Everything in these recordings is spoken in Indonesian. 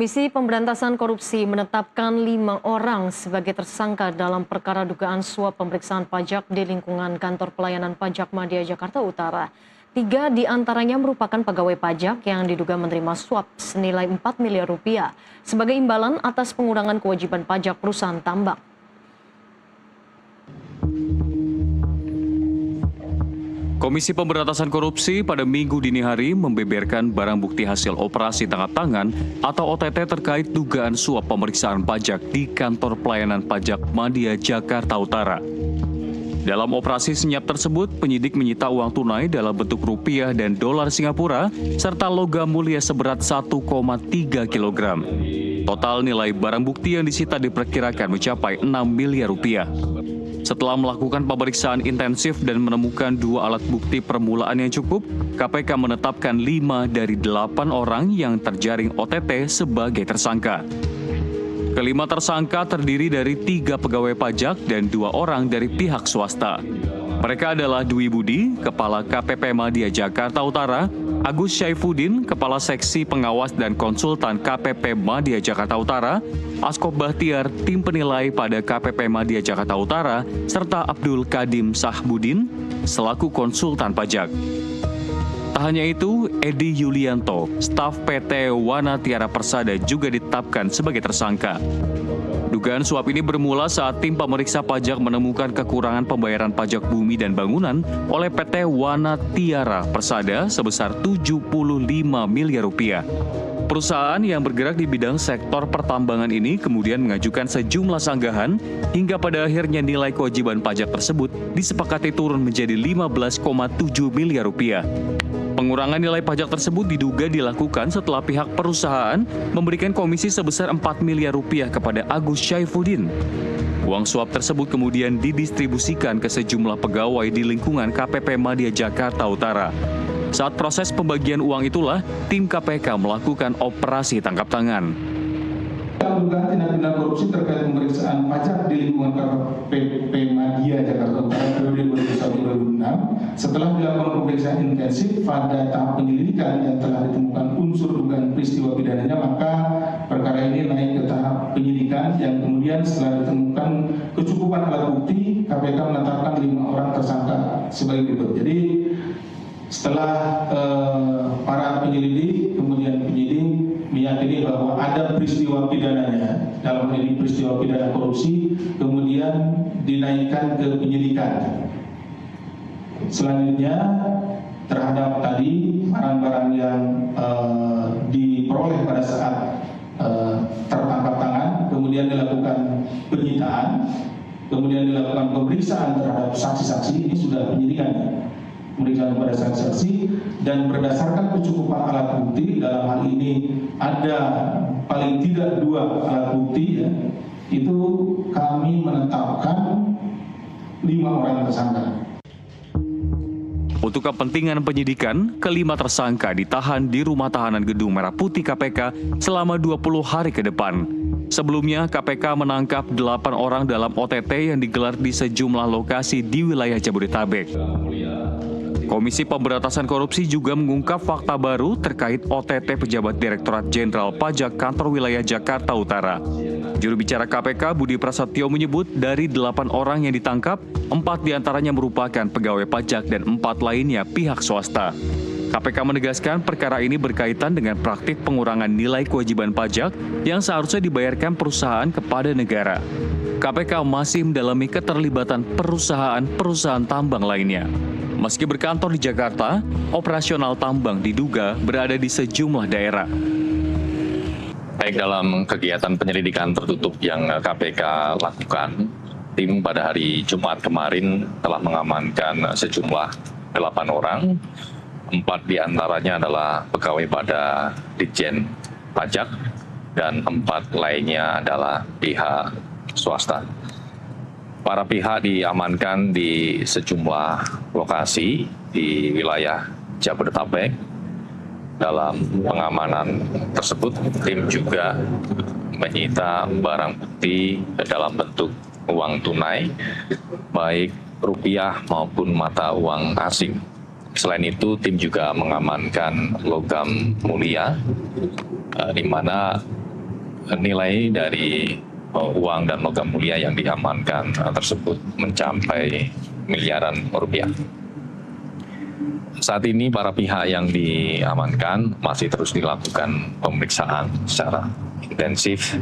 Komisi Pemberantasan Korupsi menetapkan 5 orang sebagai tersangka dalam perkara dugaan suap pemeriksaan pajak di lingkungan Kantor Pelayanan Pajak Madya Jakarta Utara. 3 di antaranya merupakan pegawai pajak yang diduga menerima suap senilai 4 miliar rupiah sebagai imbalan atas pengurangan kewajiban pajak perusahaan tambang. Komisi Pemberantasan Korupsi pada Minggu dini hari membeberkan barang bukti hasil operasi tangkap tangan atau OTT terkait dugaan suap pemeriksaan pajak di Kantor Pelayanan Pajak Madya Jakarta Utara. Dalam operasi senyap tersebut, penyidik menyita uang tunai dalam bentuk rupiah dan dolar Singapura serta logam mulia seberat 1,3 kg. Total nilai barang bukti yang disita diperkirakan mencapai 6 miliar rupiah. Setelah melakukan pemeriksaan intensif dan menemukan 2 alat bukti permulaan yang cukup, KPK menetapkan 5 dari 8 orang yang terjaring OTT sebagai tersangka. Kelima tersangka terdiri dari 3 pegawai pajak dan 2 orang dari pihak swasta. Mereka adalah Dwi Budi, Kepala KPP Madya Jakarta Utara, Agus Syaifuddin, Kepala Seksi Pengawas dan Konsultan KPP Madya Jakarta Utara, Askop Bahtiar, Tim Penilai pada KPP Madya Jakarta Utara, serta Abdul Kadim Sahbudin, selaku konsultan pajak. Tak hanya itu, Edi Yulianto, staf PT Wana Tiara Persada juga ditetapkan sebagai tersangka. Dugaan suap ini bermula saat tim pemeriksa pajak menemukan kekurangan pembayaran pajak bumi dan bangunan oleh PT Wana Tiara Persada sebesar 75 miliar rupiah. Perusahaan yang bergerak di bidang sektor pertambangan ini kemudian mengajukan sejumlah sanggahan hingga pada akhirnya nilai kewajiban pajak tersebut disepakati turun menjadi 15,7 miliar rupiah. Pengurangan nilai pajak tersebut diduga dilakukan setelah pihak perusahaan memberikan komisi sebesar 4 miliar rupiah kepada Agus Syaifuddin. Uang suap tersebut kemudian didistribusikan ke sejumlah pegawai di lingkungan KPP Madya Jakarta Utara. Saat proses pembagian uang itulah, tim KPK melakukan operasi tangkap tangan. Dugaan tindak pidana korupsi terkait pemeriksaan pajak di lingkungan KPP Madya Jakarta Utara periode 2001-2006 setelah dilakukan pemeriksaan intensif pada tahap penyelidikan dan telah ditemukan unsur dugaan peristiwa pidananya, maka perkara ini naik ke tahap penyidikan yang kemudian setelah ditemukan kecukupan alat bukti, KPK menetapkan 5 orang tersangka sebagai berikut. Jadi setelah para penyelidik kemudian penyidik meyakini bahwa ada peristiwa pidananya, dalam hal ini peristiwa pidana korupsi, kemudian dinaikkan ke penyidikan. Selanjutnya terhadap tadi barang-barang yang diperoleh pada saat tertangkap tangan, kemudian dilakukan penyitaan, kemudian dilakukan pemeriksaan terhadap saksi-saksi, ini sudah penyidikan. Pemeriksaan pada saksi-saksi dan berdasarkan kecukupan alat bukti, dalam hal ini ada paling tidak 2 alat bukti, ya, itu kami menetapkan 5 orang tersangka. Untuk kepentingan penyidikan, kelima tersangka ditahan di Rumah Tahanan Gedung Merah Putih KPK selama 20 hari ke depan. Sebelumnya, KPK menangkap 8 orang dalam OTT yang digelar di sejumlah lokasi di wilayah Jabodetabek. Komisi Pemberantasan Korupsi juga mengungkap fakta baru terkait OTT pejabat Direktorat Jenderal Pajak Kantor Wilayah Jakarta Utara. Juru bicara KPK Budi Prasetyo menyebut dari 8 orang yang ditangkap, 4 diantaranya merupakan pegawai pajak dan 4 lainnya pihak swasta. KPK menegaskan perkara ini berkaitan dengan praktik pengurangan nilai kewajiban pajak yang seharusnya dibayarkan perusahaan kepada negara. KPK masih mendalami keterlibatan perusahaan tambang lainnya. Meski berkantor di Jakarta, operasional tambang diduga berada di sejumlah daerah. Baik, dalam kegiatan penyelidikan tertutup yang KPK lakukan, tim pada hari Jumat kemarin telah mengamankan sejumlah 8 orang. 4 diantaranya adalah pegawai pada Ditjen Pajak dan 4 lainnya adalah pihak swasta. Para pihak diamankan di sejumlah lokasi di wilayah Jabodetabek. Dalam pengamanan tersebut, tim juga menyita barang bukti dalam bentuk uang tunai, baik rupiah maupun mata uang asing. Selain itu, tim juga mengamankan logam mulia, di mana nilai dari uang dan logam mulia yang diamankan tersebut mencapai miliaran rupiah. Saat ini para pihak yang diamankan masih terus dilakukan pemeriksaan secara intensif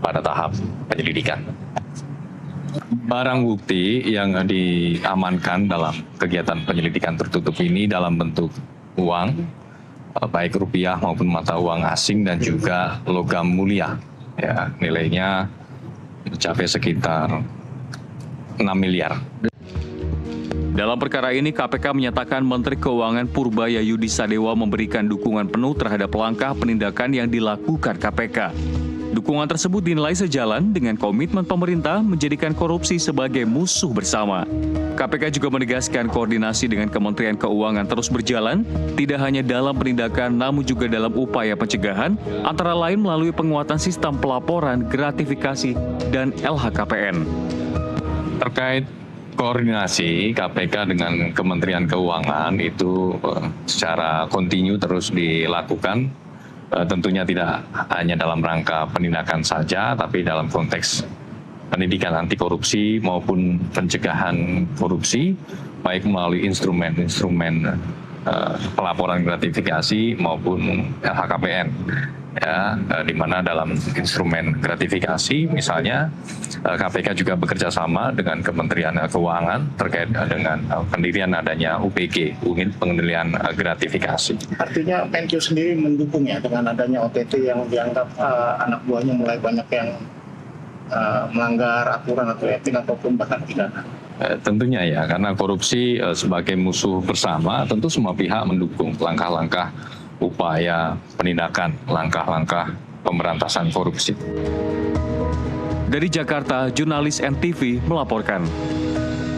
pada tahap penyelidikan. Barang bukti yang diamankan dalam kegiatan penyelidikan tertutup ini dalam bentuk uang, baik rupiah maupun mata uang asing dan juga logam mulia. Ya, nilainya mencapai sekitar 6 miliar. Dalam perkara ini, KPK menyatakan Menteri Keuangan Purbaya Yudi Sadewa memberikan dukungan penuh terhadap langkah penindakan yang dilakukan KPK. Dukungan tersebut dinilai sejalan dengan komitmen pemerintah menjadikan korupsi sebagai musuh bersama. KPK juga menegaskan koordinasi dengan Kementerian Keuangan terus berjalan, tidak hanya dalam penindakan namun juga dalam upaya pencegahan, antara lain melalui penguatan sistem pelaporan, gratifikasi, dan LHKPN. Terkait koordinasi KPK dengan Kementerian Keuangan itu secara kontinu terus dilakukan. Tentunya tidak hanya dalam rangka penindakan saja, tapi dalam konteks pendidikan anti korupsi maupun pencegahan korupsi, baik melalui instrumen-instrumen pelaporan gratifikasi maupun LHKPN. Ya, di mana dalam instrumen gratifikasi misalnya KPK juga bekerja sama dengan Kementerian Keuangan terkait dengan pendirian adanya UPG, Unit Pengendalian Gratifikasi. Artinya Menkyu sendiri mendukung ya dengan adanya OTT yang dianggap anak buahnya mulai banyak yang melanggar aturan atau etik ataupun bahkan pidana. Tentunya ya, karena korupsi sebagai musuh bersama, tentu semua pihak mendukung langkah-langkah upaya penindakan, langkah-langkah pemberantasan korupsi. Dari Jakarta, jurnalis NTV melaporkan.